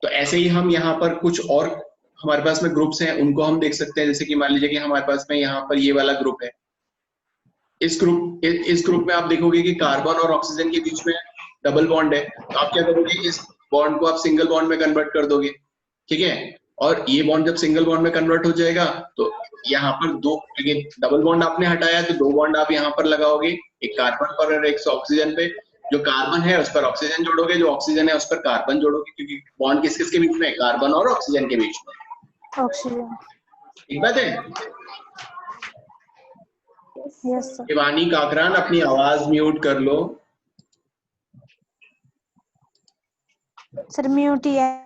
तो ऐसे ही हम यहाँ पर कुछ और हमारे पास में ग्रुप्स हैं, उनको हम देख सकते हैं। जैसे कि मान लीजिए कि हमारे पास में यहाँ पर ये वाला ग्रुप है। इस ग्रुप में आप देखोगे कि कार्बन और ऑक्सीजन के बीच में डबल बॉन्ड है। तो आप क्या करोगे, इस बॉन्ड को आप सिंगल बॉन्ड में कन्वर्ट कर दोगे, ठीक है। और ये बॉन्ड जब सिंगल बॉन्ड में कन्वर्ट हो जाएगा तो यहाँ पर दो, डबल बॉन्ड आपने हटाया तो दो बॉन्ड आप यहाँ पर लगाओगे, एक कार्बन पर और एक ऑक्सीजन पे। जो कार्बन है उस पर ऑक्सीजन जोड़ोगे, जो ऑक्सीजन है उस पर कार्बन जोड़ोगे, क्योंकि बॉन्ड किस किस के बीच में है, कार्बन और ऑक्सीजन के बीच में। ऑक्सीजन। ठीक बात है। Yes sir. शिवानी काकरान, अपनी आवाज म्यूट कर लो। सर म्यूट ही है।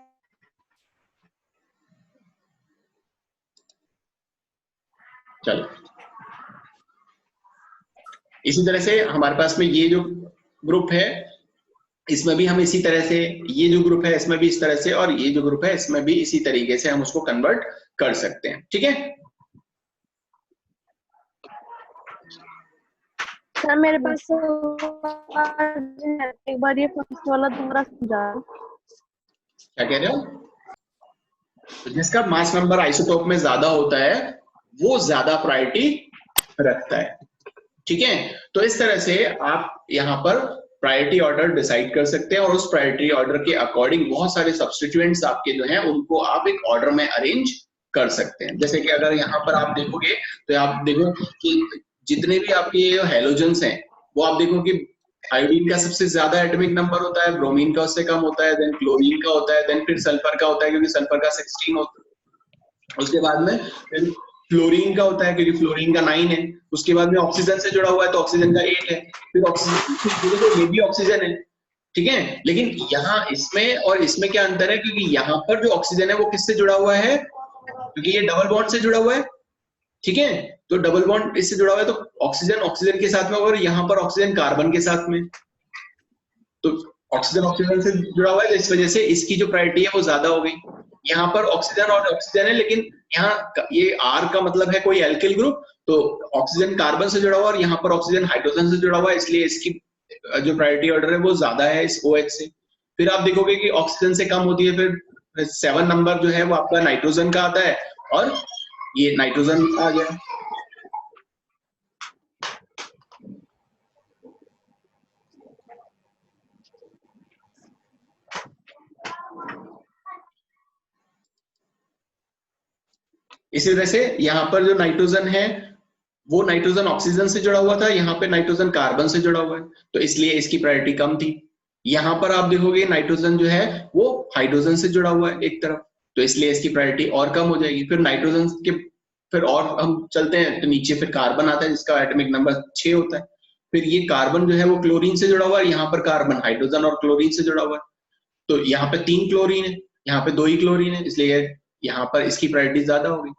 चलो, इसी तरह से हमारे पास में ये जो ग्रुप है इसमें भी हम इसी तरह से, ये जो ग्रुप है इसमें भी इस तरह से, और ये जो ग्रुप है इसमें भी इसी तरीके से हम उसको कन्वर्ट कर सकते हैं। ठीक है सर मेरे पास एक बार ये फर्स्ट वाला दोबारा समझा। क्या कह रहे हो? तो जिसका मास नंबर आइसोटोप में ज्यादा होता है वो ज्यादा प्रायोरिटी रखता है। ठीक है, तो इस तरह से आप यहाँ पर प्रायोरिटी ऑर्डर डिसाइड कर सकते हैं, और उस प्रायोरिटी ऑर्डर के अकॉर्डिंग बहुत सारे सब्स्टिट्यूएंट्स आपके जो हैं उनको आप एक ऑर्डर में अरेंज कर सकते हैं। जैसे कि अगर यहाँ पर आप देखोगे तो आप देखो कि जितने भी आपके हेलोजेंस हैं वो आप देखो कि आयोडीन का सबसे ज्यादा एटॉमिक नंबर होता है, ब्रोमीन का उससे कम होता है, देन क्लोरीन का होता है, देन फिर सल्फर का होता है क्योंकि सल्फर का 16 होता है, उसके बाद में फिर फ्लोरीन का होता है क्योंकि फ्लोरीन का 9 है, उसके बाद में ऑक्सीजन से जुड़ा हुआ है तो ऑक्सीजन का 8 है, फिर ऑक्सीजन ये भी ऑक्सीजन है। ठीक है, लेकिन यहाँ इसमें और इसमें क्या अंतर है, क्योंकि यहाँ पर जो ऑक्सीजन है वो किससे जुड़ा हुआ है, क्योंकि ये डबल बॉन्ड से जुड़ा हुआ है। ठीक है, तो डबल बॉन्ड इससे जुड़ा हुआ है तो ऑक्सीजन ऑक्सीजन के साथ में, और यहाँ पर ऑक्सीजन कार्बन के साथ में, तो ऑक्सीजन ऑक्सीजन से जुड़ा हुआ है, तो इस वजह से इसकी जो प्रायोरिटी है वो ज्यादा हो गई। यहाँ पर ऑक्सीजन और ऑक्सीजन है, लेकिन यहाँ ये आर का मतलब है कोई एल्किल ग्रुप, तो ऑक्सीजन कार्बन से जुड़ा हुआ और यहाँ पर ऑक्सीजन हाइड्रोजन से जुड़ा हुआ है, इसलिए इसकी जो प्रायोरिटी ऑर्डर है वो ज्यादा है इस OH से। फिर आप देखोगे कि ऑक्सीजन से कम होती है, फिर 7 नंबर जो है वो आपका नाइट्रोजन का आता है, और ये नाइट्रोजन आ गया। इसी तरह से यहाँ पर जो नाइट्रोजन है वो नाइट्रोजन ऑक्सीजन से जुड़ा हुआ था, यहाँ पे नाइट्रोजन कार्बन से जुड़ा हुआ है, तो इसलिए इसकी प्रायोरिटी कम थी। यहाँ पर आप देखोगे नाइट्रोजन जो है वो हाइड्रोजन से जुड़ा हुआ है एक तरफ, तो इसलिए इसकी प्रायोरिटी और कम हो जाएगी। फिर नाइट्रोजन के फिर और हम चलते हैं तो नीचे फिर कार्बन आता है जिसका एटॉमिक नंबर 6 होता है। फिर ये कार्बन जो है वो क्लोरीन से जुड़ा हुआ है, यहाँ पर कार्बन हाइड्रोजन और क्लोरीन से जुड़ा हुआ है, तो यहाँ पे 3 क्लोरीन है, यहाँ पे 2 ही क्लोरीन है, इसलिए यहाँ पर इसकी प्रायोरिटी ज्यादा होगी।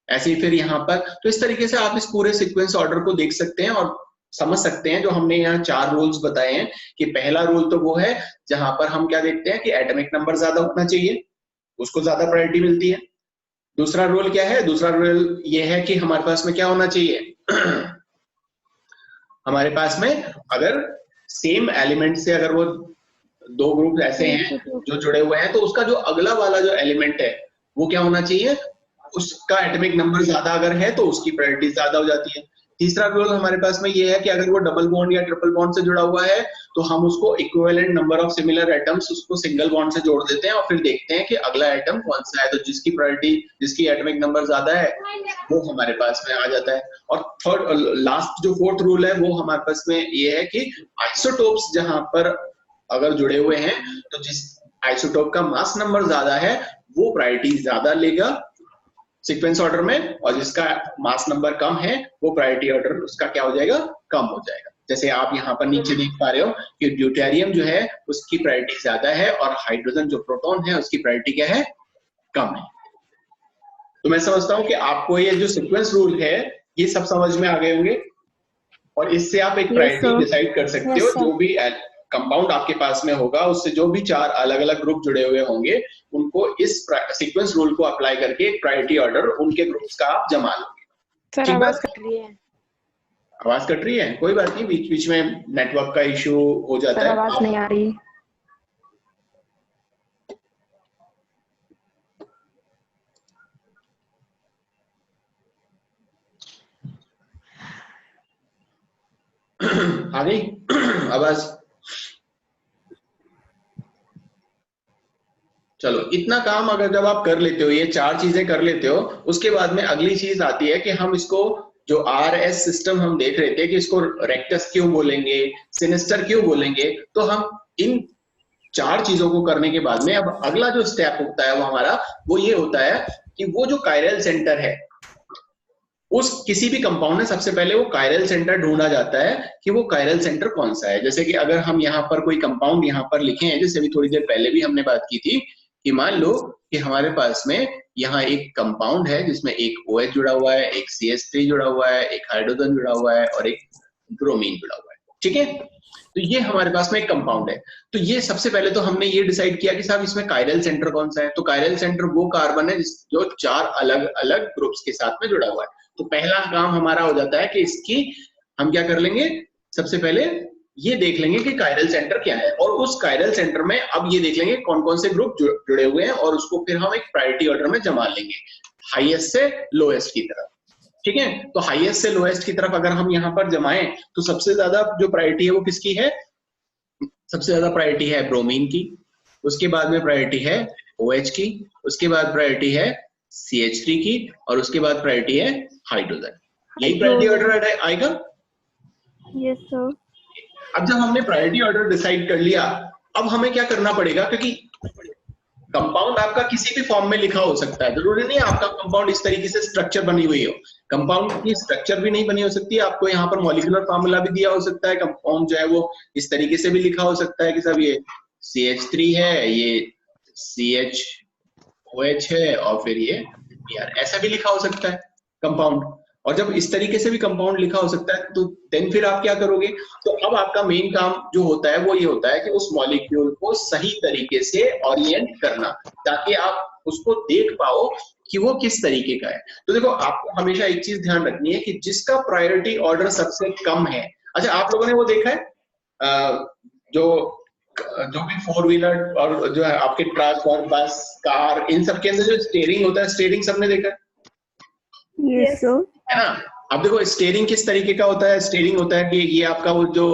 ऐसे ही फिर यहाँ पर, तो इस तरीके से आप इस पूरे सीक्वेंस ऑर्डर को देख सकते हैं और समझ सकते हैं। जो हमने यहाँ 4 रूल्स बताए हैं कि पहला रूल तो वो है जहां पर हम क्या देखते हैं कि एटॉमिक नंबर ज्यादा होना चाहिए, उसको ज्यादा प्रायोरिटी मिलती है। दूसरा रूल क्या है, दूसरा रूल ये है कि हमारे पास में क्या होना चाहिए हमारे पास में अगर सेम एलिमेंट से अगर वो 2 ग्रुप ऐसे हैं जो जुड़े हुए हैं, तो उसका जो अगला वाला जो एलिमेंट है वो क्या होना चाहिए, उसका एटॉमिक नंबर ज्यादा अगर है तो उसकी प्रायोरिटी ज्यादा हो जाती है। तीसरा रूल हमारे पास में ये है कि अगर वो डबल बॉन्ड या ट्रिपल बॉन्ड से जुड़ा हुआ है तो हम उसको equivalent number of similar atoms उसको सिंगल बॉन्ड से जोड़ देते हैं और फिर देखते हैं कि अगला एटम कौन सा है, तो जिसकी प्रायोरिटी जिसकी एटॉमिक नंबर ज्यादा है वो हमारे पास में आ जाता है। और थर्ड लास्ट जो फोर्थ रूल है वो हमारे पास में ये है कि आइसोटोप्स जहां पर अगर जुड़े हुए हैं तो जिस आइसोटोप का मास नंबर ज्यादा है वो प्रायोरिटी ज्यादा लेगा सीक्वेंस ऑर्डर में, और जिसका मास नंबर कम है वो प्रायोरिटी ऑर्डर उसका क्या हो जाएगा, कम हो जाएगा। जैसे आप यहाँ पर नीचे देख पा रहे हो कि ड्यूटेरियम जो है उसकी प्रायोरिटी ज्यादा है और हाइड्रोजन जो प्रोटॉन है उसकी प्रायोरिटी क्या है, कम है। तो मैं समझता हूँ कि आपको ये जो सीक्वेंस रूल है ये सब समझ में आ गए होंगे, और इससे आप एक प्रायोरिटी डिसाइड कर सकते हो। जो भी कंपाउंड आपके पास में होगा उससे जो भी 4 अलग अलग ग्रुप जुड़े हुए होंगे उनको इस सीक्वेंस रूल को अप्लाई करके एक प्रायोरिटी ऑर्डर उनके ग्रुप्स का आप जमा लोगे। सर आवाज कट रही है। आवाज कट रही है, कोई बात नहीं, बीच बीच में नेटवर्क का इश्यू हो जाता है। आवाज नहीं आ रही। आ गई आवाज? चलो, इतना काम अगर जब आप कर लेते हो, ये 4 चीजें कर लेते हो, उसके बाद में अगली चीज आती है कि हम इसको जो आरएस सिस्टम हम देख रहे थे कि इसको रेक्टस क्यों बोलेंगे, सिनिस्टर क्यों बोलेंगे, तो हम इन 4 चीजों को करने के बाद में अब अगला जो स्टेप होता है वो हमारा वो ये होता है कि वो जो कायरल सेंटर है उस किसी भी कंपाउंड में सबसे पहले वो कायरल सेंटर ढूंढा जाता है कि वो कायरल सेंटर कौन सा है। जैसे कि अगर हम यहाँ पर कोई कंपाउंड यहाँ पर लिखे हैं, जैसे अभी थोड़ी देर पहले भी हमने बात की थी कि मान लो कि हमारे पास में यहाँ एक कंपाउंड है जिसमें एक OH जुड़ा हुआ है, एक CH3 जुड़ा हुआ है, एक हाइड्रोजन जुड़ा हुआ है और एक ब्रोमीन जुड़ा हुआ है। ठीक है, तो ये हमारे पास में एक कंपाउंड है। तो ये सबसे पहले तो हमने ये डिसाइड किया कि साहब इसमें कायरल सेंटर कौन सा है। तो कायरल सेंटर वो कार्बन है जो 4 अलग अलग ग्रुप्स के साथ में जुड़ा हुआ है। तो पहला काम हमारा हो जाता है कि इसकी हम क्या कर लेंगे, सबसे पहले ये देख लेंगे कि कायरल सेंटर क्या है, और उस कायरल सेंटर में अब ये देख लेंगे कौन कौन से ग्रुप जुड़े हुए हैं, और उसको फिर हम एक प्रायोरिटी ऑर्डर में जमा लेंगे हाईएस्ट से लोएस्ट की तरफ। ठीक है, तो हाईएस्ट से लोएस्ट की तरफ अगर हम यहाँ पर जमाएं तो सबसे ज्यादा जो प्रायोरिटी है वो किसकी है? सबसे ज्यादा प्रायोरिटी है ब्रोमीन की, उसके बाद में प्रायोरिटी है OH की, उसके बाद प्रायोरिटी है CH3 की, और उसके बाद प्रायोरिटी है हाइड्रोजन। यही प्रायोरिटी ऑर्डर आएगा। Yes sir. अब जब हमने प्रायोरिटी ऑर्डर डिसाइड कर लिया, अब हमें क्या करना पड़ेगा, क्योंकि कंपाउंड आपका किसी भी फॉर्म में लिखा हो सकता है, जरूरी नहीं है आपका कंपाउंड इस तरीके से स्ट्रक्चर बनी हुई हो। कंपाउंड की स्ट्रक्चर भी नहीं बनी हो सकती, आपको यहाँ पर मॉलिक्यूलर फार्मूला भी दिया हो सकता है, कंपाउंड जो है वो इस तरीके से भी लिखा हो सकता है कि सब ये CH3 है, ये CHOH है और फिर ये Br, ऐसा भी लिखा हो सकता है कंपाउंड। और जब इस तरीके से भी कंपाउंड लिखा हो सकता है तो देन फिर आप क्या करोगे? तो अब आपका मेन काम जो होता है वो ये होता है कि उस मॉलिक्यूल को सही तरीके से ओरिएंट करना, ताकि आप उसको देख पाओ कि वो किस तरीके का है। तो देखो, आपको हमेशा एक चीज ध्यान रखनी है कि जिसका प्रायोरिटी ऑर्डर सबसे कम है। अच्छा, आप लोगों ने वो देखा है जो भी 4 व्हीलर और जो है आपके ट्रक और बस कार, इन सब के अंदर जो स्टीयरिंग होता है, स्टीयरिंग सबने देखा है? Yes sir. है ना? अब देखो स्टीयरिंग किस तरीके का होता है। स्टीयरिंग होता है कि ये आपका वो जो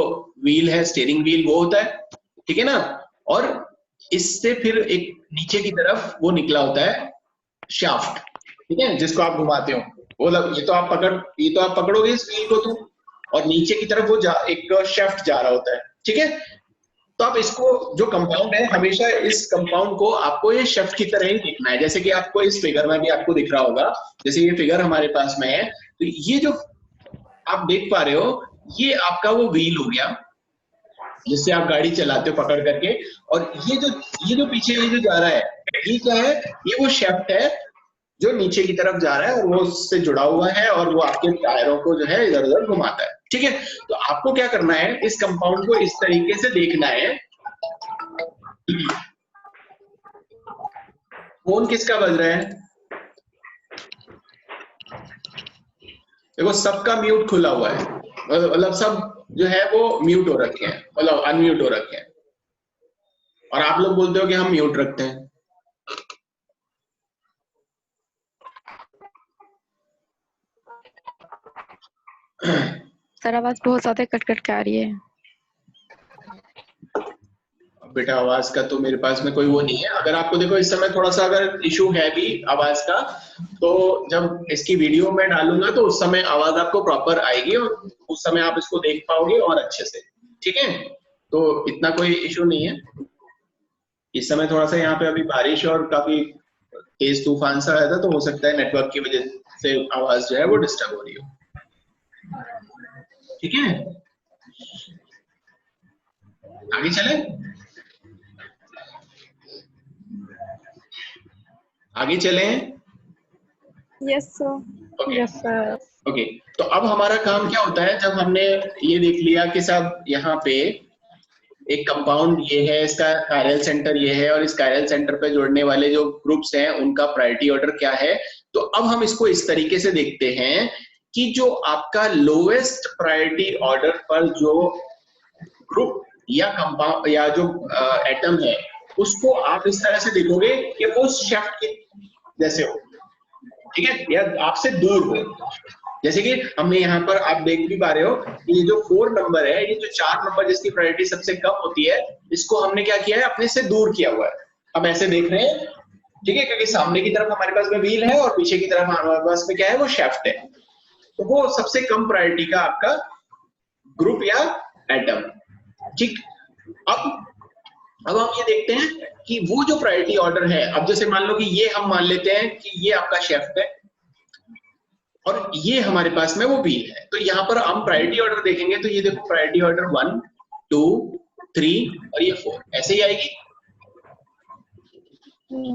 व्हील है, स्टीयरिंग व्हील वो होता है, ठीक है ना, और इससे फिर एक नीचे की तरफ वो निकला होता है शाफ्ट, ठीक है, जिसको आप घुमाते हो। वो ये तो आप पकड़ोगे इस व्हील को, तो और नीचे की तरफ वो एक शाफ्ट जा रहा होता है, ठीक है। तो आप इसको, जो कंपाउंड है, हमेशा इस कंपाउंड को आपको ये शाफ्ट की तरह ही देखना है। जैसे कि आपको इस फिगर में भी आपको दिख रहा होगा, जैसे ये फिगर हमारे पास में है, तो ये जो आप देख पा रहे हो ये आपका वो व्हील हो गया जिससे आप गाड़ी चलाते हो पकड़ करके, और ये जो पीछे ये जो जा रहा है, ये क्या है? ये वो शाफ्ट है जो नीचे की तरफ जा रहा है, और वो उससे जुड़ा हुआ है, और वो आपके टायरों को जो है इधर उधर घुमाता है, ठीक है। तो आपको क्या करना है, इस कंपाउंड को इस तरीके से देखना है। फोन किसका बज रहा है? देखो सबका म्यूट खुला हुआ है, मतलब सब जो है वो म्यूट हो रखे हैं, मतलब अनम्यूट हो रखे हैं, और आप लोग बोलते हो कि हम म्यूट रखते हैं। सर आवाज बहुत ज्यादा कट कट के आ रही है। बेटा आवाज का तो मेरे पास में कोई वो नहीं है। अगर आपको देखो इस समय थोड़ा सा अगर इशू है भी आवाज का, तो जब इसकी वीडियो में डालूंगा तो उस समय आवाज आपको प्रॉपर आएगी, और उस समय आप इसको देख पाओगे और अच्छे से, ठीक है। तो इतना कोई इशू नहीं है। इस समय थोड़ा सा यहाँ पे अभी बारिश और काफी तेज तूफान सा आया था, तो हो सकता है नेटवर्क की वजह से आवाज जो है वो डिस्टर्ब हो रही हो, ठीक है। आगे चले, आगे चले। Yes sir. Yes sir. Okay, तो अब हमारा काम क्या होता है, जब हमने ये देख लिया कि सब यहाँ पे एक कंपाउंड ये है, इसका कायरल सेंटर ये है, और इस कायरल सेंटर पे जोड़ने वाले जो ग्रुप्स हैं उनका प्रायोरिटी ऑर्डर क्या है, तो अब हम इसको इस तरीके से देखते हैं कि जो आपका लोएस्ट प्रायोरिटी ऑर्डर पर जो ग्रुप या कंपाउंड या जो एटम है, उसको आप इस तरह से देखोगे कि वो शाफ्ट के जैसे हो, ठीक है, या आपसे दूर हो। जैसे कि हमने यहाँ पर आप देख भी पा रहे हो कि ये जो 4 नंबर है, ये जो 4 नंबर जिसकी प्रायोरिटी सबसे कम होती है, इसको हमने क्या किया है, अपने से दूर किया हुआ है। हम ऐसे देख रहे हैं, ठीक है, क्योंकि सामने की तरफ हमारे पास में व्हील है और पीछे की तरफ हमारे पास में क्या है, वो शेफ्ट है। तो वो सबसे कम प्रायोरिटी का आपका ग्रुप या एटम। ठीक, अब हम ये देखते हैं कि वो जो प्रायोरिटी ऑर्डर है, अब जैसे मान लो कि ये हम मान लेते हैं कि ये आपका शेफ्ट है और ये हमारे पास में वो व्हील है। तो यहाँ पर हम प्रायोरिटी ऑर्डर देखेंगे तो ये देखो प्रायोरिटी ऑर्डर 1 2 3 और ये 4 ऐसे ही आएगी।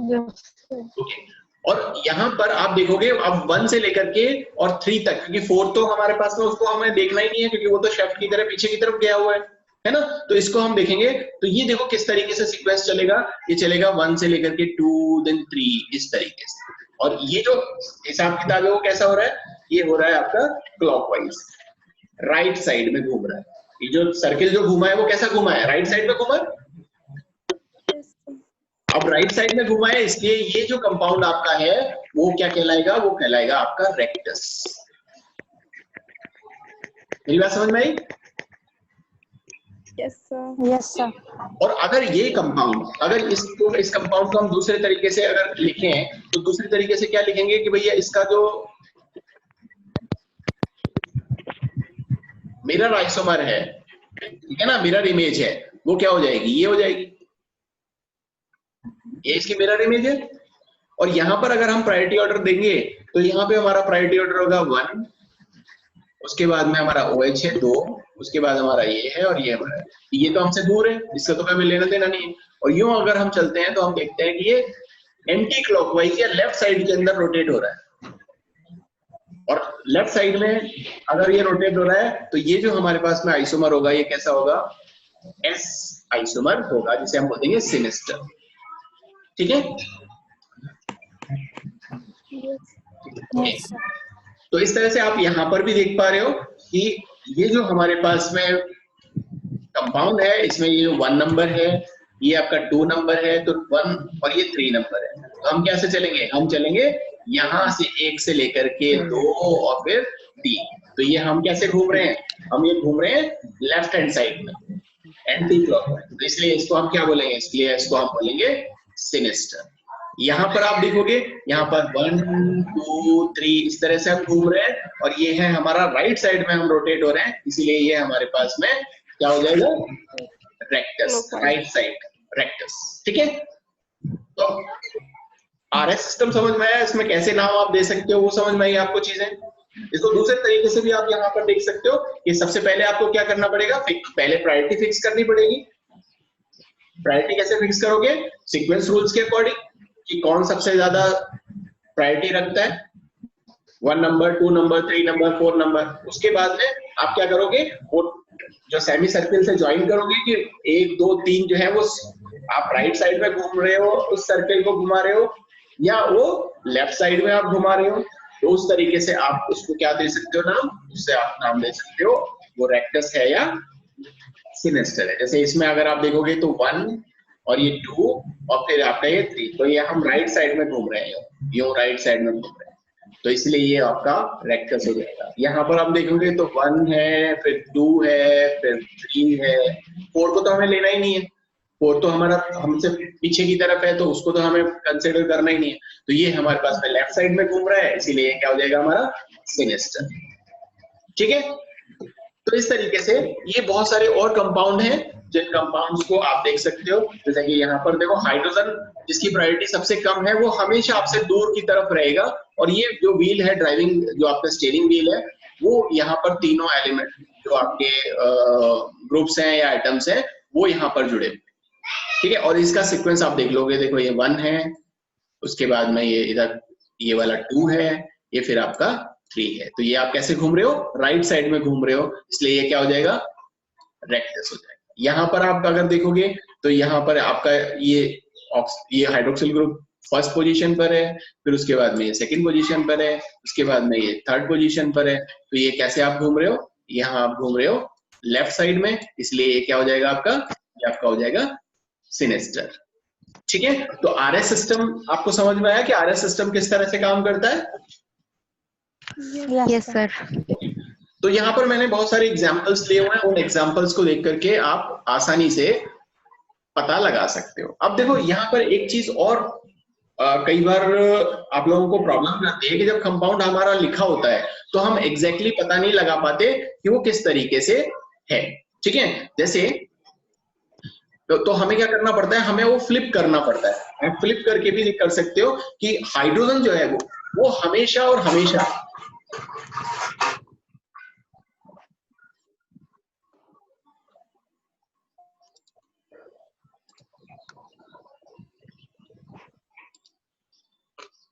Yes, sir. ओके, और यहाँ पर आप देखोगे अब 1 से लेकर के और 3 तक, क्योंकि 4 तो हमारे पास में उसको हमें देखना ही नहीं है क्योंकि वो तो शेफ्ट की तरह पीछे की तरफ गया हुआ है ना। तो इसको हम देखेंगे तो ये देखो किस तरीके से सीक्वेंस चलेगा, ये चलेगा 1 से लेकर के 2 देन 3 इस तरीके से। और ये जो हिसाब किताब है वो कैसा हो रहा है, ये हो रहा है आपका क्लॉकवाइज, राइट साइड में घूम रहा है। ये जो सर्किल जो घूमा है वो कैसा घूमा है, राइट साइड में घूमा है। Yes, sir. अब राइट साइड में घुमा है, इसलिए ये जो कंपाउंड आपका है वो क्या कहलाएगा, वो कहलाएगा आपका रेक्टस। मेरी बात समझ में आई। Yes, sir. Yes, sir. और अगर ये कंपाउंड, अगर इसको, इस कंपाउंड को हम दूसरे तरीके से अगर लिखें तो दूसरे तरीके से क्या लिखेंगे कि भैया इसका जो मिरर आइसोमर है, ठीक है ना, मिरर इमेज है, वो क्या हो जाएगी, ये हो जाएगी, ये इसकी मिरर इमेज है। और यहाँ पर अगर हम प्रायोरिटी ऑर्डर देंगे तो यहाँ पे हमारा प्रायोरिटी ऑर्डर होगा 1, उसके बाद में हमारा OH है 2, उसके बाद हमारा ये है और ये हमारा है। ये तो हमसे दूर है, इसका तो हमें लेना देना नहीं है। और यूं अगर हम चलते हैं तो हम देखते हैं कि ये एंटी क्लॉकवाइज या लेफ्ट साइड के अंदर रोटेट हो रहा है। और लेफ्ट साइड में अगर ये रोटेट हो रहा है तो ये जो हमारे पास में आइसोमर होगा ये कैसा होगा, S आइसोमर होगा, जिसे हम बोलेंगे सिनिस्टर। ठीक है, Yes. तो इस तरह से आप यहाँ पर भी देख पा रहे हो कि ये जो हमारे पास में कंपाउंड है, इसमें ये जो 1 नंबर है, ये आपका 2 नंबर है, तो 1 और ये 3 नंबर है। तो हम कैसे चलेंगे, हम चलेंगे यहाँ से 1 से लेकर के 2 और फिर 3। तो ये हम कैसे घूम रहे हैं, हम ये घूम रहे हैं लेफ्ट हैंड साइड में, एंटी क्लॉकवाइज। तो इसलिए इसको हम क्या बोलेंगे, इसलिए इसको हम बोलेंगे सिनिस्टर। यहाँ पर आप देखोगे यहाँ पर 1 2 3 इस तरह से हम घूम रहे हैं और ये है हमारा राइट साइड में हम रोटेट हो रहे हैं, इसीलिए ये हमारे पास में क्या हो जाएगा, रेक्टस, राइट साइड रेक्टस। ठीक है, तो RS सिस्टम समझ में आया, इसमें कैसे नाम आप दे सकते हो वो समझ में आई आपको चीजें। इसको दूसरे तरीके से भी आप यहाँ पर देख सकते हो कि सबसे पहले आपको क्या करना पड़ेगा, पहले प्रायोरिटी फिक्स करनी पड़ेगी। प्रायोरिटी कैसे फिक्स करोगे, सीक्वेंस रूल्स के अकॉर्डिंग, कि कौन सबसे ज्यादा प्रायोरिटी रखता है, 1 नंबर 2 नंबर 3 नंबर 4 नंबर। उसके बाद में आप क्या करोगे, वो जो सेमी सर्किल से ज्वाइन करोगे कि 1 2 3 जो है वो आप राइट साइड में घूम रहे हो, उस सर्किल को घुमा रहे हो, या वो लेफ्ट साइड में आप घुमा रहे हो, तो उस तरीके से आप उसको क्या दे सकते हो नाम, उससे आप नाम दे सकते हो वो रेक्टस है या सिनिस्टर है। जैसे इसमें अगर आप देखोगे तो 1 और ये 2 और फिर आपका ये 3, तो ये हम राइट साइड में घूम रहे हैं, यूं राइट साइड में घूम रहे हैं, तो इसलिए ये आपका रेक्टस हो जाएगा। यहाँ पर आप देखोगे तो 1 है, फिर 2 है, फिर 3 है, 4 को तो हमें लेना ही नहीं है, 4 तो हमारा हमसे पीछे की तरफ है, तो उसको तो हमें कंसिडर करना ही नहीं है। तो ये हमारे पास में लेफ्ट साइड में घूम रहा है, इसीलिए ये क्या हो जाएगा हमारा सिनिस्टर। ठीक है, तो इस तरीके से ये बहुत सारे और कंपाउंड हैं जिन कंपाउंड्स को आप देख सकते हो। जैसे कि यहाँ पर देखो हाइड्रोजन जिसकी प्रायोरिटी सबसे कम है वो हमेशा आपसे दूर की तरफ रहेगा, और ये जो व्हील है, ड्राइविंग जो आपका स्टीयरिंग व्हील है, वो यहाँ पर तीनों एलिमेंट जो आपके ग्रुप्स हैं या आइटम्स हैं वो यहाँ पर जुड़े। ठीक है, और इसका सीक्वेंस आप देख लोगे, देखो ये 1 है, उसके बाद में ये इधर ये वाला 2 है, ये फिर आपका 3 है। तो ये आप कैसे घूम रहे हो, राइट साइड में घूम रहे हो, इसलिए ये क्या हो जाएगा, रेक्टस हो जाएगा। यहाँ पर आप अगर देखोगे तो यहाँ पर आपका ये हाइड्रोक्सिल ग्रुप फर्स्ट पोजीशन पर है, फिर उसके बाद में ये सेकंड पोजीशन पर है, उसके बाद में ये थर्ड पोजीशन पर है। तो ये कैसे आप घूम रहे हो, यहाँ आप घूम रहे हो लेफ्ट साइड में, इसलिए ये क्या हो जाएगा आपका, ये आपका हो जाएगा सिनिस्टर। ठीक है, तो RS सिस्टम आपको समझ में आया कि RS सिस्टम किस तरह से काम करता है। Yes sir. तो यहाँ पर मैंने बहुत सारे एग्जाम्पल्स लिए हुए हैं, उन एग्जाम्पल्स को देख करके आप आसानी से पता लगा सकते हो। अब देखो यहाँ पर एक चीज और कई बार आप लोगों को प्रॉब्लम आती है कि जब कंपाउंड हमारा लिखा होता है तो हम एग्जैक्टली पता नहीं लगा पाते कि वो किस तरीके से है। ठीक है, जैसे तो हमें क्या करना पड़ता है, हमें वो फ्लिप करना पड़ता है। आप फ्लिप करके भी कर सकते हो कि हाइड्रोजन जो है वो हमेशा और हमेशा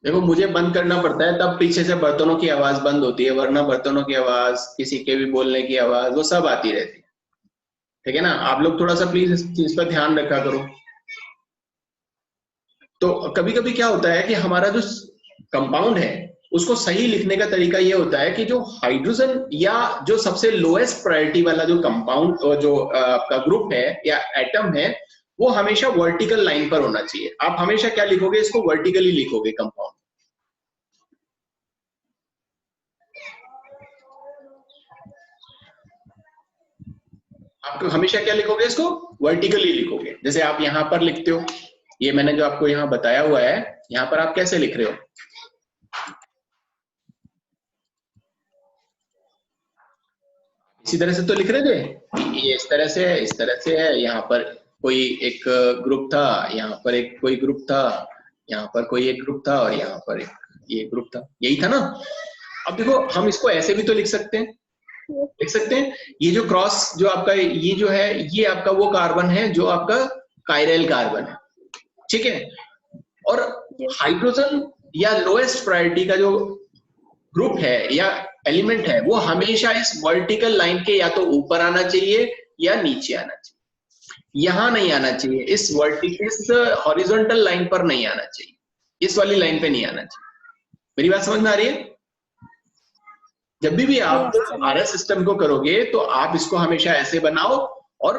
देखो मुझे बंद करना पड़ता है तब पीछे से बर्तनों की आवाज बंद होती है, वरना बर्तनों की आवाज, किसी के भी बोलने की आवाज, वो सब आती रहती है। ठीक है ना, आप लोग थोड़ा सा प्लीज इस चीज पर ध्यान रखा करो। तो कभी कभी क्या होता है कि हमारा जो कंपाउंड है उसको सही लिखने का तरीका ये होता है कि जो हाइड्रोजन या जो सबसे लोएस्ट प्रायोरिटी वाला जो कंपाउंड जो आपका ग्रुप है या एटम है वो हमेशा वर्टिकल लाइन पर होना चाहिए। आप हमेशा क्या लिखोगे, इसको वर्टिकली लिखोगे कंपाउंड। आप हमेशा क्या लिखोगे, इसको वर्टिकली लिखोगे। जैसे आप यहाँ पर लिखते हो, ये मैंने जो आपको यहाँ बताया हुआ है, यहाँ पर आप कैसे लिख रहे हो, इसी तरह से तो लिख रहे थे। ये इस तरह से है, इस तरह से है, यहाँ पर कोई एक ग्रुप था, यहाँ पर एक कोई ग्रुप था, यहाँ पर कोई एक ग्रुप था और यहाँ पर एक ये ग्रुप था, यही था ना। अब देखो हम इसको ऐसे भी तो लिख सकते हैं, लिख सकते हैं ये जो क्रॉस जो आपका ये जो है ये आपका वो कार्बन है जो आपका कायरल कार्बन है। ठीक है, और हाइड्रोजन या लोएस्ट प्रायोरिटी का जो ग्रुप है या एलिमेंट है वो हमेशा इस वर्टिकल लाइन के या तो ऊपर आना चाहिए या नीचे आना चाहिए। यहां नहीं आना चाहिए, इस हॉरिजॉन्टल लाइन पर नहीं आना चाहिए, इस वाली लाइन पे नहीं आना चाहिए। मेरी बात समझ में आ रही है? जब भी आप आरएस सिस्टम को करोगे तो आप इसको हमेशा ऐसे बनाओ और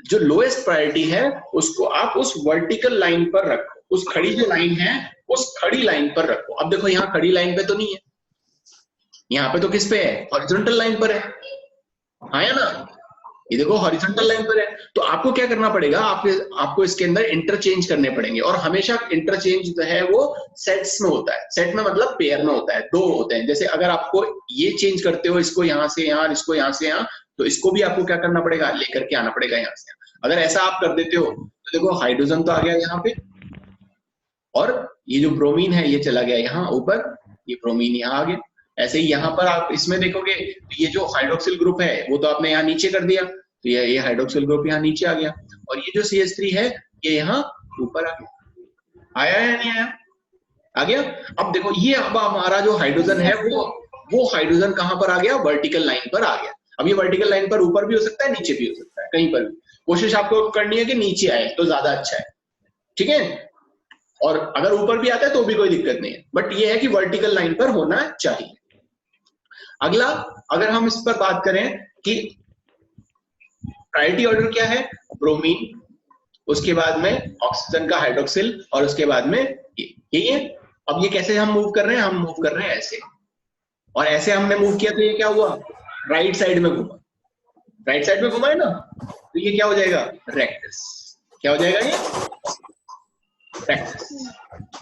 जो लोएस्ट प्रायोरिटी है उसको आप उस वर्टिकल लाइन पर रखो, उस खड़ी जो लाइन है उस खड़ी लाइन पर रखो। अब देखो यहाँ खड़ी लाइन पे तो नहीं है, यहाँ पे तो किस पे है, हॉरिजॉन्टल लाइन पर है, हाँ या ना। ये देखो हॉरिजॉन्टल लाइन पर है, तो आपको क्या करना पड़ेगा, आपको इसके अंदर इंटरचेंज करने पड़ेंगे। और हमेशा इंटरचेंज जो है वो सेट्स में होता है, सेट में मतलब पेयर में होता है, दो होते हैं। जैसे अगर आपको ये चेंज करते हो, इसको यहाँ से यहाँ, इसको यहाँ से यहाँ, तो इसको भी आपको क्या करना पड़ेगा, लेकर के आना पड़ेगा यहाँ से। अगर ऐसा आप कर देते हो तो देखो हाइड्रोजन तो आ गया यहाँ पे, और ये जो ब्रोमीन है ये चला गया यहाँ ऊपर, ये ब्रोमीन यहाँ आ गया। ऐसे ही यहाँ पर आप इसमें देखोगे तो ये जो हाइड्रोक्सिल ग्रुप है वो तो आपने यहाँ नीचे कर दिया, तो ये हाइड्रोक्सिल ग्रुप यहाँ नीचे आ गया, और ये जो CH3 है ये यहाँ ऊपर आ गया। आया या नहीं आया? आ गया। अब देखो ये अब हमारा जो हाइड्रोजन है वो हाइड्रोजन कहाँ पर आ गया, वर्टिकल लाइन पर आ गया। अब ये वर्टिकल लाइन पर ऊपर भी हो सकता है, नीचे भी हो सकता है, कहीं पर भी। कोशिश आपको करनी है कि नीचे आए तो ज्यादा अच्छा है, ठीक है। और अगर ऊपर भी आता है तो भी कोई दिक्कत नहीं है, बट ये है कि वर्टिकल लाइन पर होना चाहिए। अगला अगर हम इस पर बात करें कि प्रायोरिटी ऑर्डर क्या है, ब्रोमीन, उसके बाद में ऑक्सीजन का हाइड्रोक्सिल, और उसके बाद में यही है। अब ये कैसे हम मूव कर रहे हैं, हम मूव कर रहे हैं ऐसे, और ऐसे हमने मूव किया तो ये क्या हुआ, राइट साइड में घुमा, राइट साइड में घुमा है ना, तो ये क्या हो जाएगा, रेक्टस। क्या हो जाएगा ये, रेक्टस।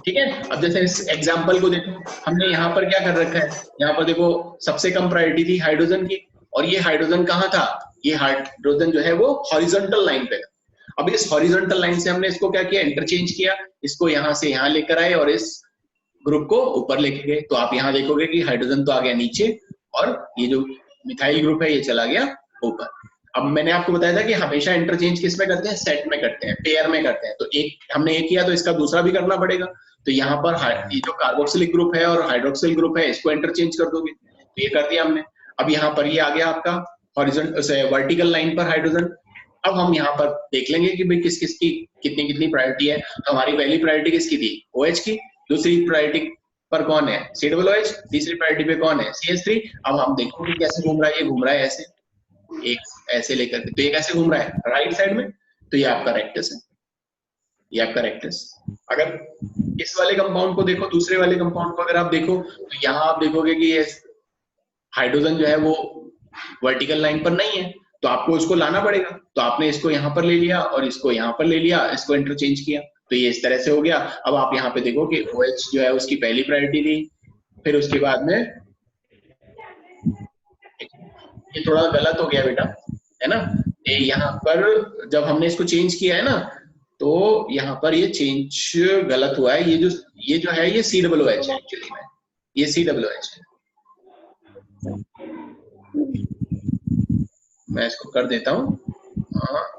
ठीक है। अब जैसे इस एग्जांपल को देखो, हमने यहाँ पर क्या कर रखा है, यहाँ पर देखो सबसे कम प्रायोरिटी थी हाइड्रोजन की, और ये हाइड्रोजन कहाँ था, ये हाइड्रोजन जो है वो हॉरिजॉन्टल लाइन पे था। अब इस हॉरिजॉन्टल लाइन से हमने इसको क्या किया, इंटरचेंज किया, इसको यहाँ से यहाँ लेकर आए और इस ग्रुप को ऊपर लेके गए। तो आप यहाँ देखोगे कि हाइड्रोजन तो आ गया नीचे, और ये जो मिथाइल ग्रुप है ये चला गया ऊपर। अब मैंने आपको बताया था कि हमेशा इंटरचेंज किस में करते हैं, सेट में करते हैं, पेयर में करते हैं। तो एक हमने एक किया तो इसका दूसरा भी करना पड़ेगा। तो यहाँ पर ये जो कार्बोक्सिलिक ग्रुप है और हाइड्रोक्सिल ग्रुप है इसको इंटरचेंज कर दोगे, तो ये कर दिया हमने। अब यहाँ पर ये आ गया आपका हॉरिजॉन्टल वर्टिकल लाइन पर हाइड्रोजन। अब हम यहाँ पर देख लेंगे कि भाई किस किस की कितनी कितनी प्रायोरिटी है। हमारी पहली प्रायोरिटी किसकी थी, OH की। दूसरी प्रायोरिटी पर कौन है, COOH। तीसरी प्रायोरिटी पे कौन है, CH3। अब हम देखो कि कैसे घूम रहा है, ये घूम रहा है ऐसे, एक ऐसे लेकर के, तो ये कैसे घूम रहा है, राइट साइड में, तो ये आपका रेक्टस है, ये आपका रेक्टस। अगर इस वाले कंपाउंड को देखो, दूसरे वाले कंपाउंड को अगर आप देखो तो यहाँ आप देखोगे कि ये हाइड्रोजन जो है वो वर्टिकल लाइन पर नहीं है, तो आपको उसको लाना पड़ेगा। तो आपने इसको यहाँ पर ले लिया और इसको यहाँ पर ले लिया, इसको इंटरचेंज किया, तो ये इस तरह से हो गया। अब आप यहाँ पे देखो कि OH जो है उसकी पहली प्रायोरिटी थी, फिर उसके बाद में ये थोड़ा गलत हो गया बेटा, है ना, ये यहाँ पर जब हमने इसको चेंज किया है ना, तो यहाँ पर ये चेंज गलत हुआ है। ये जो है ये COOH है एक्चुअली में, ये COOH है। मैं इसको कर देता हूँ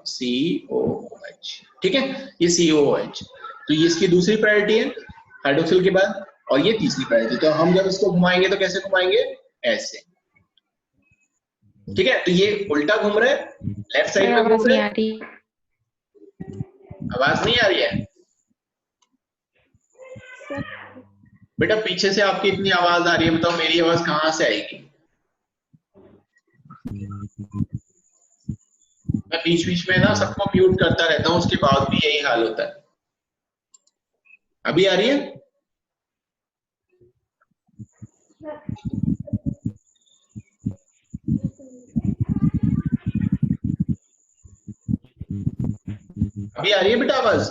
COOH, ठीक है, ये COOH। तो ये इसकी दूसरी प्रायोरिटी है हाइड्रोक्सिल के बाद, और ये तीसरी प्रायोरिटी। तो हम जब इसको घुमाएंगे तो कैसे घुमाएंगे, ऐसे, ठीक है। तो ये उल्टा घूम रहा है, लेफ्ट साइड में घूम रहा है। आवाज नहीं आ रही है बेटा? पीछे से आपकी इतनी आवाज आ रही है, बताओ मेरी आवाज कहाँ से आएगी? मैं बीच बीच में ना सबको म्यूट करता रहता हूँ, उसके बाद भी यही हाल होता है। अभी आ रही है? अभी आ रही है बेटा आवाज?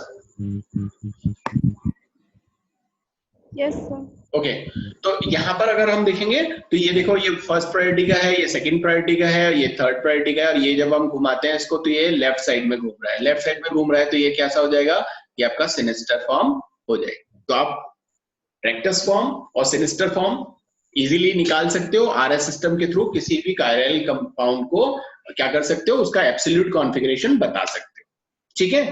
Yes sir. ओके, तो यहाँ पर अगर हम देखेंगे तो ये देखो, ये फर्स्ट प्रायोरिटी का है, ये सेकंड प्रायोरिटी का है, ये थर्ड प्रायोरिटी का है, और ये जब हम घुमाते हैं इसको तो ये लेफ्ट साइड में घूम रहा है। लेफ्ट साइड में घूम रहा है तो ये कैसा हो जाएगा, ये आपका सिनिस्टर फॉर्म हो जाएगा। तो आप रेक्टस फॉर्म और सिनिस्टर फॉर्म इजीली निकाल सकते हो RS सिस्टम के थ्रू। किसी भी कायरल कंपाउंड को क्या कर सकते हो, उसका एब्सोल्यूट कॉन्फ़िगरेशन बता सकते हो, ठीक है।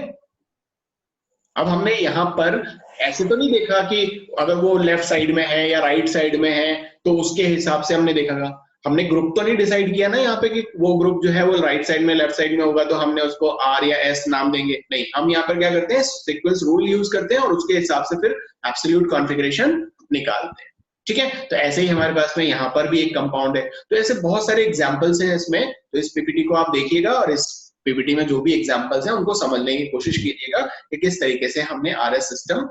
अब हमने यहाँ पर ऐसे तो नहीं देखा कि अगर वो लेफ्ट साइड में है या राइट साइड में है तो उसके हिसाब से हमने देखा। हमने ग्रुप तो नहीं डिसाइड किया ना यहाँ पे कि वो ग्रुप जो है वो राइट साइड में लेफ्ट साइड में होगा तो हमने उसको R या S नाम देंगे, नहीं। हम यहाँ पर क्या करते हैं, सीक्वेंस रूल यूज करते हैं और उसके हिसाब से फिर एब्सोल्यूट कॉन्फ़िगरेशन निकालते हैं, ठीक है। तो ऐसे ही हमारे पास में यहाँ पर भी एक कंपाउंड है। तो ऐसे बहुत सारे एग्जाम्पल्स हैं इसमें, तो इस PPT को आप देखिएगा और इस PPT में जो भी एग्जाम्पल्स हैं उनको समझने की कोशिश कीजिएगा कि किस तरीके से हमने RS सिस्टम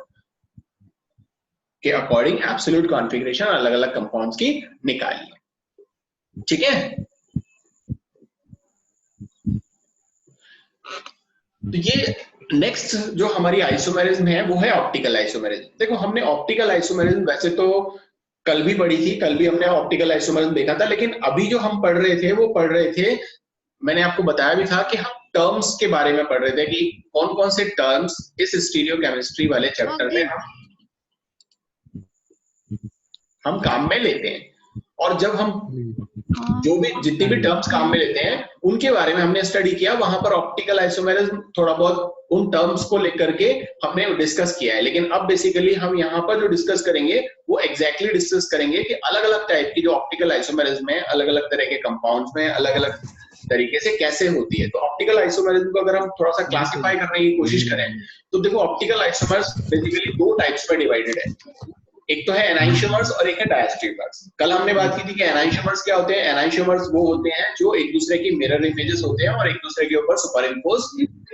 के अकॉर्डिंग एब्सोल्यूट कॉन्फ़िगरेशन अलग अलग कंपाउंड्स की निकाली है, ठीक है। तो ये नेक्स्ट जो हमारी आइसोमेरिज्म है वो है ऑप्टिकल आइसोमेरिज्म। देखो हमने ऑप्टिकल आइसोमेरिज्म वैसे तो कल भी पढ़ी थी, कल भी हमने ऑप्टिकल आइसोमेरिज्म देखा था, लेकिन अभी जो हम पढ़ रहे थे वो पढ़ रहे थे, मैंने आपको बताया भी था कि हम टर्म्स के बारे में पढ़ रहे थे कि कौन कौन से टर्म्स इस स्टीरियोकेमिस्ट्री वाले चैप्टर में हम काम में लेते हैं। और जब हम जो भी जितनी भी टर्म्स काम में लेते हैं उनके बारे में हमने स्टडी किया, वहां पर ऑप्टिकल आइसोमेरिज्म थोड़ा बहुत उन टर्म्स को लेकर के हमने डिस्कस किया है। लेकिन अब बेसिकली हम यहाँ पर जो डिस्कस करेंगे वो एग्जैक्टली डिस्कस करेंगे कि अलग अलग टाइप की जो ऑप्टिकल आइसोमेरिज्म है, अलग अलग तरह के कंपाउंड्स में अलग अलग तरीके से कैसे होती है। तो ऑप्टिकल आइसोमेरिज्म को अगर हम थोड़ा सा क्लासिफाई करने की कोशिश करें तो देखो ऑप्टिकल आइसोमर्स बेसिकली दो टाइप्स में डिवाइडेड है। एक तो है एनाइसोमर्स और एक है डायस्ट्रीमर्स। कल हमने बात की थी कि एनाइसोमर्स क्या होते हैं। एनाइसोमर्स वो होते हैं जो एक दूसरे की मिरर इमेजेस होते हैं और एक दूसरे के ऊपर सुपर इम्पोज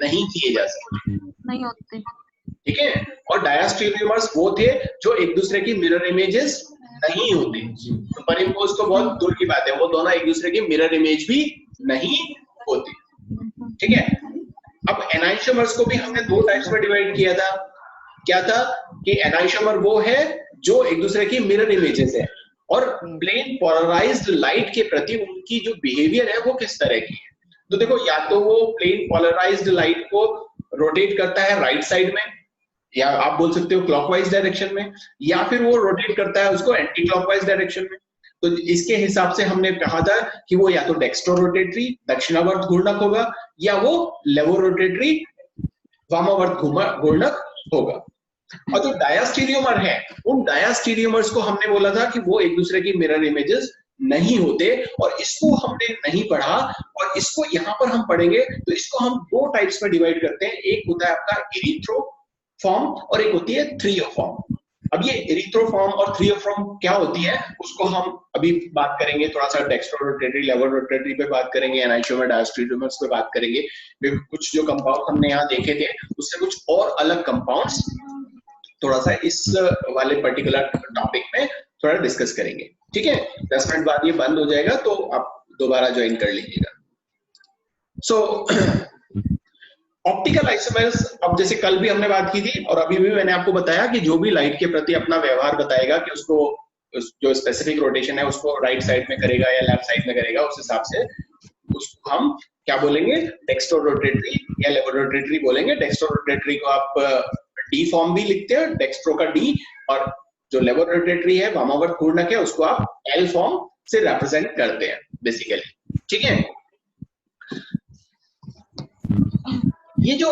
नहीं किए जा सकते, नहीं होते, ठीक है। और डायस्ट्रीमर्स वो थे जो एक दूसरे की मिरर इमेजेस नहीं होते। सुपर इम्पोज तो बहुत दूर की बात है, वो दोनों एक दूसरे की मिरर इमेज भी नहीं होती, ठीक है। अब एनाइसोमर्स को भी हमने दो टाइप्स में डिवाइड किया था। क्या था कि एनाइसोमर वो है जो एक दूसरे की मिरर इमेजेस है और प्लेन पोलराइज्ड लाइट के प्रति उनकी जो बिहेवियर है वो किस तरह की है। तो देखो या तो वो प्लेन पोलराइज्ड लाइट को रोटेट करता है राइट साइड में, या आप बोल सकते हो क्लॉकवाइज डायरेक्शन में, या फिर वो रोटेट करता है उसको एंटी क्लॉकवाइज डायरेक्शन में। तो इसके हिसाब से हमने कहा था कि वो या तो डेक्स्ट्रो रोटेटरी दक्षिणावर्त घूर्णक होगा या वो लेवो रोटेटरी वामावर्त घूर्णक होगा। और जो डायास्टीरियोमर है उन डायास्टीरियोमर्स को हमने बोला था कि वो एक दूसरे की मिरर इमेजेस नहीं होते, और इसको हमने नहीं पढ़ा और इसको यहाँ पर हम पढ़ेंगे। तो इसको हम दो टाइप्स में डिवाइड करते हैं, एक होता है आपका इरिथ्रोफॉर्म और एक होती है थ्रियोफॉर्म। अब ये इरिथ्रोफॉर्म और थ्रियोफॉर्म क्या होती है उसको हम अभी बात करेंगे, थोड़ा सा डेक्स्ट्रो रोटेटरी लेवो रोटेटरी पे बात करेंगे, एनाइसोमर डायस्टीरियोमर्स पे बात करेंगे। कुछ जो कंपाउंड हमने यहाँ देखे थे उससे कुछ और अलग कंपाउंड्स थोड़ा सा इस वाले पर्टिकुलर टॉपिक में थोड़ा डिस्कस करेंगे, ठीक है। 10 मिनट बाद ये बंद हो जाएगा तो आप दोबारा ज्वाइन कर लीजिएगा। सो ऑप्टिकल आइसोमर्स, अब जैसे कल भी हमने बात की थी और अभी भी मैंने आपको बताया कि जो भी लाइट के प्रति अपना व्यवहार बताएगा कि उसको जो स्पेसिफिक रोटेशन है उसको राइट साइड में करेगा या लेफ्ट साइड में करेगा, उस हिसाब से उसको हम क्या बोलेंगे, डेक्स्ट्रो रोटेटरी या लेवो रोटेटरी बोलेंगे। डेक्स्ट्रो रोटेटरी को आप डी फॉर्म भी लिखते हैं, डेक्स्ट्रो का डी, और जो लेवो रोटेटरी है वामावर्त घूर्णक है उसको आप एल फॉर्म से रिप्रेजेंट करते हैं बेसिकली, ठीक है। ये जो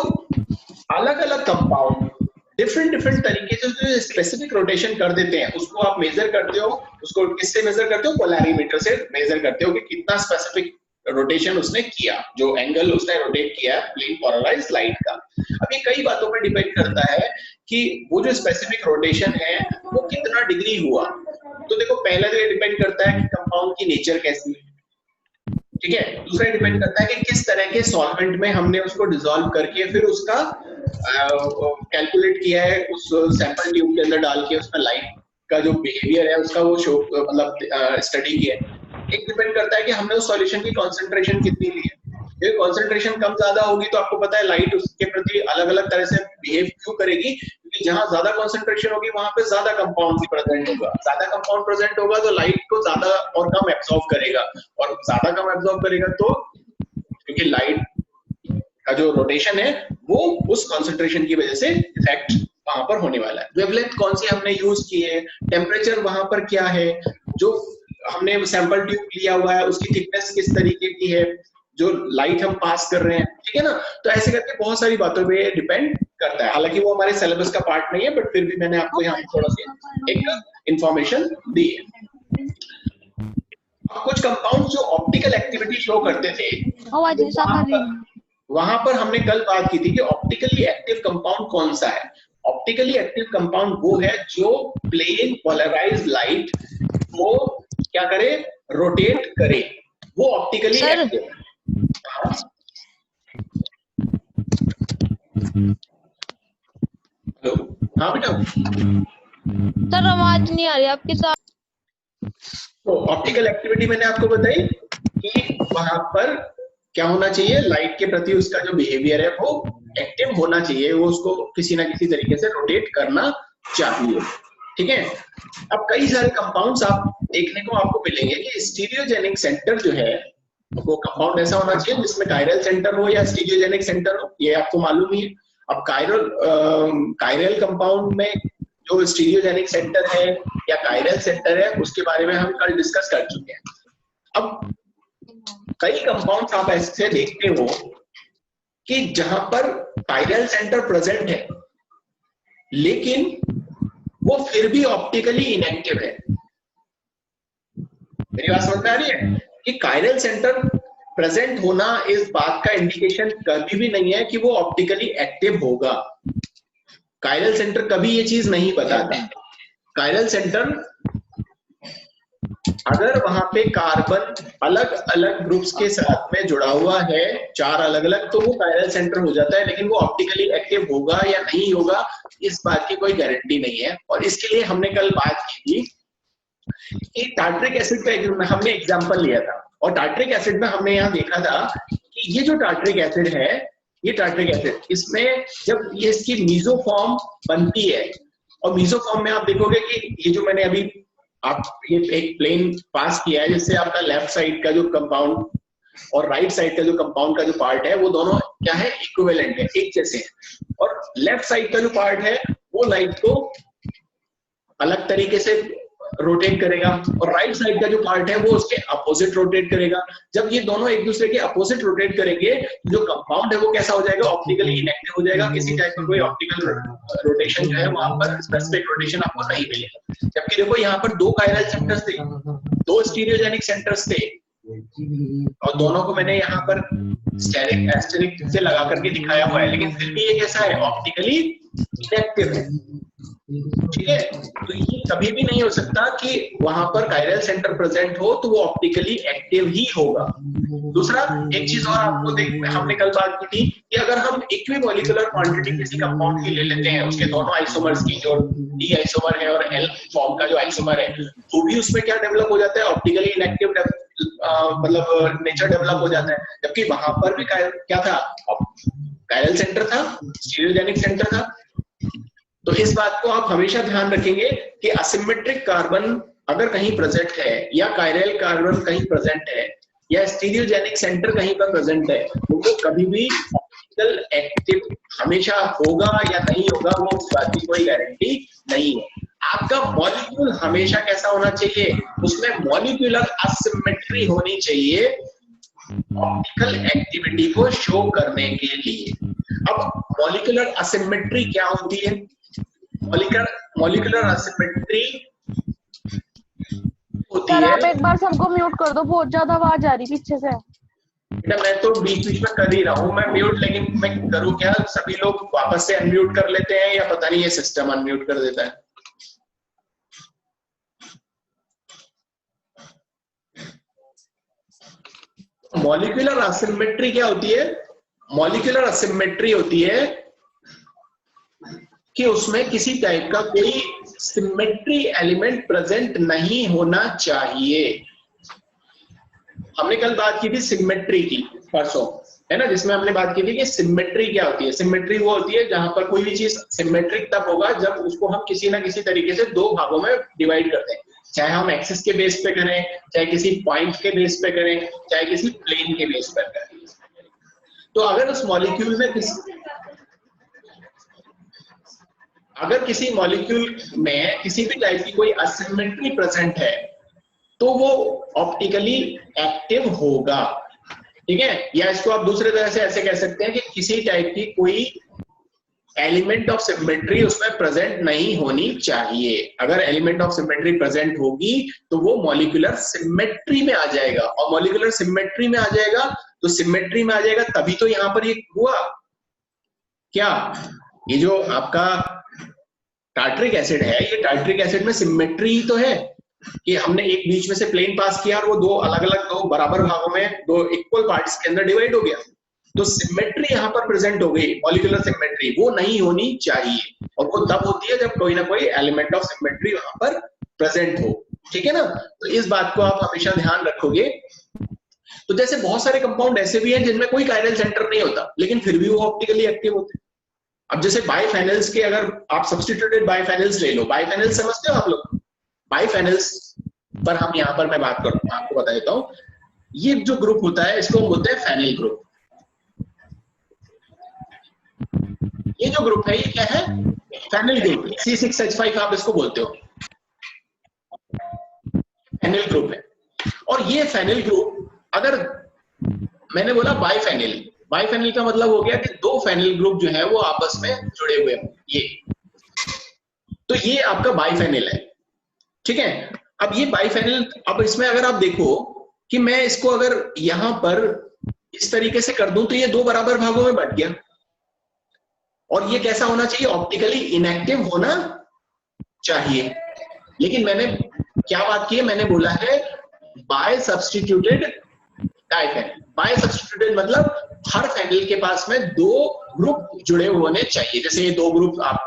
अलग अलग कंपाउंड डिफरेंट तरीके से जो स्पेसिफिक रोटेशन कर देते हैं उसको आप मेजर करते हो, उसको किससे मेजर करते हो, पोलैरिमीटर से मेजर करते हो कि कितना स्पेसिफिक रोटेशन उसने किया, जो एंगल उसने रोटेट किया प्लेन पोलराइज्ड लाइट का। अब ये कई बातों पर डिपेंड करता है कि वो जो स्पेसिफिक रोटेशन है वो कितना डिग्री हुआ। तो देखो पहला तो ये डिपेंड करता है कि कंपाउंड की नेचर कैसी है, ठीक है। दूसरा डिपेंड करता है कि किस तरह के सॉल्वेंट में हमने उसको डिसॉल्व करके फिर उसका कैलकुलेट किया है, उस सैंपल ट्यूब के अंदर डाल के उसमें लाइट का जो बिहेवियर है उसका वो शो मतलब स्टडी किया है। एक डिपेंड करता है कि हमने उस सॉल्यूशन की कंसंट्रेशन कितनी ली है। यदि कंसंट्रेशन कम ज्यादा होगी तो आपको पता है लाइट उसके प्रति अलग अलग तरह से बिहेव क्यों करेगी, क्योंकि जहां ज्यादा कंसंट्रेशन होगी वहां पे ज्यादा कंपाउंड प्रेजेंट होगा, ज्यादा कंपाउंड प्रेजेंट होगा तो लाइट को ज्यादा और कम एब्सॉर्ब करेगा, और ज्यादा कम एब्सॉर्ब करेगा तो क्योंकि लाइट का जो रोटेशन है वो उस कंसंट्रेशन की वजह से इफेक्ट वहां पर होने वाला है। वेवलेंथ कौन सी हमने यूज की है, टेम्परेचर वहां पर क्या है, जो हमने सैंपल ट्यूब लिया हुआ है उसकी थिकनेस किस तरीके की है, जो लाइट हम पास कर रहे हैं, ठीक है ना। तो ऐसे करके बहुत सारी बातों पे डिपेंड करता है। हालांकि वो हमारे सिलेबस का पार्ट नहीं है, बट फिर भी मैंने आपको यहाँ थोड़ा सा एक इंफॉर्मेशन दी है। कुछ कंपाउंड जो ऑप्टिकल एक्टिविटी शो करते थे वहां पर हमने कल बात की थी कि ऑप्टिकली एक्टिव कंपाउंड कौन सा है। ऑप्टिकली एक्टिव कंपाउंड वो है जो प्लेन पोलराइज्ड लाइट को क्या करे, रोटेट करे, वो ऑप्टिकली एक्टिव है। हेलो, हाँ बेटा। सर आवाज नहीं आ रही आपके साथ। तो ऑप्टिकल एक्टिविटी मैंने आपको बताई कि वहां पर क्या होना चाहिए, लाइट के प्रति उसका जो बिहेवियर है वो एक्टिव होना चाहिए, वो उसको किसी ना किसी तरीके से रोटेट करना चाहिए, ठीक है। अब कई सारे कंपाउंड्स आप देखने को आपको मिलेंगे कि स्टीरियोजेनिक सेंटर जो है वो कंपाउंड ऐसा होना चाहिए जिसमें कायरल सेंटर हो या स्टीरियोजेनिक सेंटर हो, ये आपको मालूम ही है। अब कायरल कंपाउंड में जो स्टीरियोजेनिक सेंटर है या कायरल सेंटर है उसके बारे में हम कल डिस्कस कर चुके हैं। अब कई कंपाउंड्स आप ऐसे देखते हो कि जहां पर कायरल सेंटर प्रेजेंट है लेकिन वो फिर भी ऑप्टिकली इनएक्टिव है। मेरी बात समझ में आ रही है कि कायरल सेंटर प्रेजेंट होना इस बात का इंडिकेशन कभी भी नहीं है कि वो ऑप्टिकली एक्टिव होगा। कायरल सेंटर कभी ये चीज नहीं बताता। कायरल सेंटर अगर वहां पे कार्बन अलग अलग ग्रुप्स के साथ में जुड़ा हुआ है, 4 अलग अलग, तो वो कायरल सेंटर हो जाता है, लेकिन वो ऑप्टिकली एक्टिव होगा या नहीं होगा इस बात की कोई गारंटी नहीं है। और इसके लिए हमने कल बात की थी कि टार्ट्रिक एसिड का हमने एग्जांपल लिया था, और टार्ट्रिक एसिड में हमने यहाँ देखा था कि ये जो टार्ट्रिक एसिड है, ये टार्ट्रिक एसिड, इसमें जब ये इसकी मीसोफॉर्म बनती है, और मीसोफॉर्म में आप देखोगे कि ये जो मैंने अभी आप ये एक प्लेन पास किया है जिससे आपका लेफ्ट साइड का जो कंपाउंड और राइट साइड का जो कंपाउंड का जो पार्ट है वो दोनों क्या है, इक्विवेलेंट है, एक जैसे हैं। और लेफ्ट साइड का जो पार्ट है वो लाइट को अलग तरीके से रोटेट करेगा, और राइट साइड का जो पार्ट है वो उसके अपोजिट रोटेट करेगा। जब ये दोनों एक दूसरे के अपोजिट रोटेट करेंगे जो कंपाउंड है वो कैसा हो जाएगा, ऑप्टिकली इनएक्टिव हो जाएगा। किसी टाइप का कोई ऑप्टिकल रोटेशन जो है वहां पर स्पेसिफिक रोटेशन आपको नहीं मिलेगा। जबकि देखो यहाँ पर 2 कायरल सेंटर्स थे, 2 स्टीरियोजेनिक सेंटर्स थे, और दोनों को मैंने यहाँ पर स्टेरिक एस्टेरिक से लगा करके दिखाया हुआ है, लेकिन फिर भी ये कैसा है, ऑप्टिकली इनएक्टिव है। ठीक है, तो ये कभी भी नहीं हो सकता कि वहां पर कायरल सेंटर प्रेजेंट हो तो वो ऑप्टिकली एक्टिव ही होगा। दूसरा एक चीज और आपको हमने कल बात की थी कि अगर हम इक्विमोलिकुलर क्वांटिटी किसी कंपाउंड की ले लेते हैं, उसके दोनों आइसोमर्स की, जो डी आइसोमर है और एल फॉर्म का जो आइसोमर है, तो भी उसमें क्या डेवलप हो जाता है, ऑप्टिकली इनएक्टिव मतलब नेचर डेवलप हो जाता है। जबकि वहां पर भी क्या था, कायरल सेंटर था, स्टीरियोजेनिक सेंटर था। तो इस बात को आप हमेशा ध्यान रखेंगे कि असिमेट्रिक कार्बन अगर कहीं प्रेजेंट है या कायरल कार्बन कहीं प्रेजेंट है या स्टीरियोजेनिक सेंटर कहीं पर प्रेजेंट है, तो वो कभी भी ऑप्टिकल एक्टिव हमेशा होगा या नहीं होगा, वो उस बात की कोई गारंटी नहीं है। आपका मॉलिक्यूल हमेशा कैसा होना चाहिए, उसमें मॉलिक्यूलर असिमेट्री होनी चाहिए ऑप्टिकल एक्टिविटी को शो करने के लिए। अब मॉलिक्यूलर असिमेट्री क्या होती है? मॉलिक्यूलर असिमेट्री होती सर है, आप एक बार सबको म्यूट कर दो, बहुत ज्यादा आवाज आ रही पीछे से। बेटा मैं तो बीच बीच में कर ही रहा हूँ मैं म्यूट, लेकिन मैं करूँ क्या, सभी लोग वापस से अनम्यूट कर लेते हैं या पता नहीं ये सिस्टम अनम्यूट कर देता है। मॉलिक्यूलर असिमेट्री क्या होती है? मॉलिक्यूलर असिमेट्री होती है कि उसमें किसी टाइप का कोई सिमेट्री एलिमेंट प्रेजेंट नहीं होना चाहिए। हमने कल बात की थी सिमेट्री की, परसों, है ना, जिसमें हमने बात की थी कि सिमेट्री क्या होती है। सिमेट्री वो होती है जहां पर कोई भी चीज सिमेट्रिक तब होगा जब उसको हम किसी ना किसी तरीके से दो भागों में डिवाइड करते हैं, चाहे हम एक्सिस के बेस पे करें, चाहे किसी पॉइंट के बेस पे करें, चाहे किसी प्लेन के बेस पर करें। तो अगर उस मॉलिक्यूल में अगर किसी मॉलिक्यूल में किसी भी टाइप की कोई असिमेट्री प्रेजेंट है तो वो ऑप्टिकली एक्टिव होगा, ठीक है। या इसको आप दूसरे तरह से ऐसे कह सकते हैं कि किसी टाइप की कोई एलिमेंट ऑफ सिमेट्री उसमें प्रेजेंट नहीं होनी चाहिए। अगर एलिमेंट ऑफ सिमेट्री प्रेजेंट होगी तो वो मॉलिक्यूलर सिमेट्री में आ जाएगा, और मॉलिक्यूलर सिमेट्री में आ जाएगा तो सिमेट्री में आ जाएगा तभी तो यहां पर ये हुआ क्या, ये जो आपका टार्ट्रिक एसिड है, ये टार्ट्रिक एसिड में सिमेट्री ही तो है कि हमने एक बीच में से प्लेन पास किया और वो दो अलग अलग, दो बराबर भागों में, दो इक्वल पार्ट्स के अंदर डिवाइड हो गया। तो सिमेट्री यहाँ पर प्रेजेंट हो गई, मॉलिक्यूलर सिमेट्री, वो नहीं होनी चाहिए, और वो तब होती है जब कोई ना कोई एलिमेंट ऑफ सिमेट्री वहां पर प्रेजेंट हो, ठीक है ना। तो इस बात को आप हमेशा ध्यान रखोगे। तो जैसे बहुत सारे कंपाउंड ऐसे भी हैं जिनमें कोई कायरल सेंटर नहीं होता लेकिन फिर भी वो ऑप्टिकली एक्टिव होते हैं। अब जैसे बाइफेनल्स के, अगर आप सब्स्टिट्यूटेड बाइफेनल्स ले लो, बाइफेनल्स समझते हो आप लोग? बाइफेनल्स पर हम यहाँ पर मैं बात करूँ, आपको बता देता हूँ। ये जो ग्रुप होता है इसको हम बोलते हैं फेनिल ग्रुप। ये जो ग्रुप है ये क्या है? फेनिल ग्रुप, C6H5 आप इसको बोलते हो, फेनिल ग्रुप है। और ये फेनिल ग्रुप, अगर मैंने बोला बाइफेनिल, बाइफेनिल का मतलब हो गया कि दो फेनिल ग्रुप जो है वो आपस में जुड़े हुए हैं, ये, तो ये आपका बाइफेनिल है, ठीक है। अब ये बाइफेनिल, अब इसमें अगर आप देखो कि मैं इसको अगर यहां पर इस तरीके से कर दूं तो ये दो बराबर भागों में बट गया, और ये कैसा होना चाहिए? ऑप्टिकली इनएक्टिव होना चाहिए। लेकिन मैंने क्या बात की है? मैंने बोला है bi substituted diphenyl. Bi substituted मतलब हर फेनिल के पास में दो ग्रुप जुड़े होने चाहिए। जैसे ये दो ग्रुप आप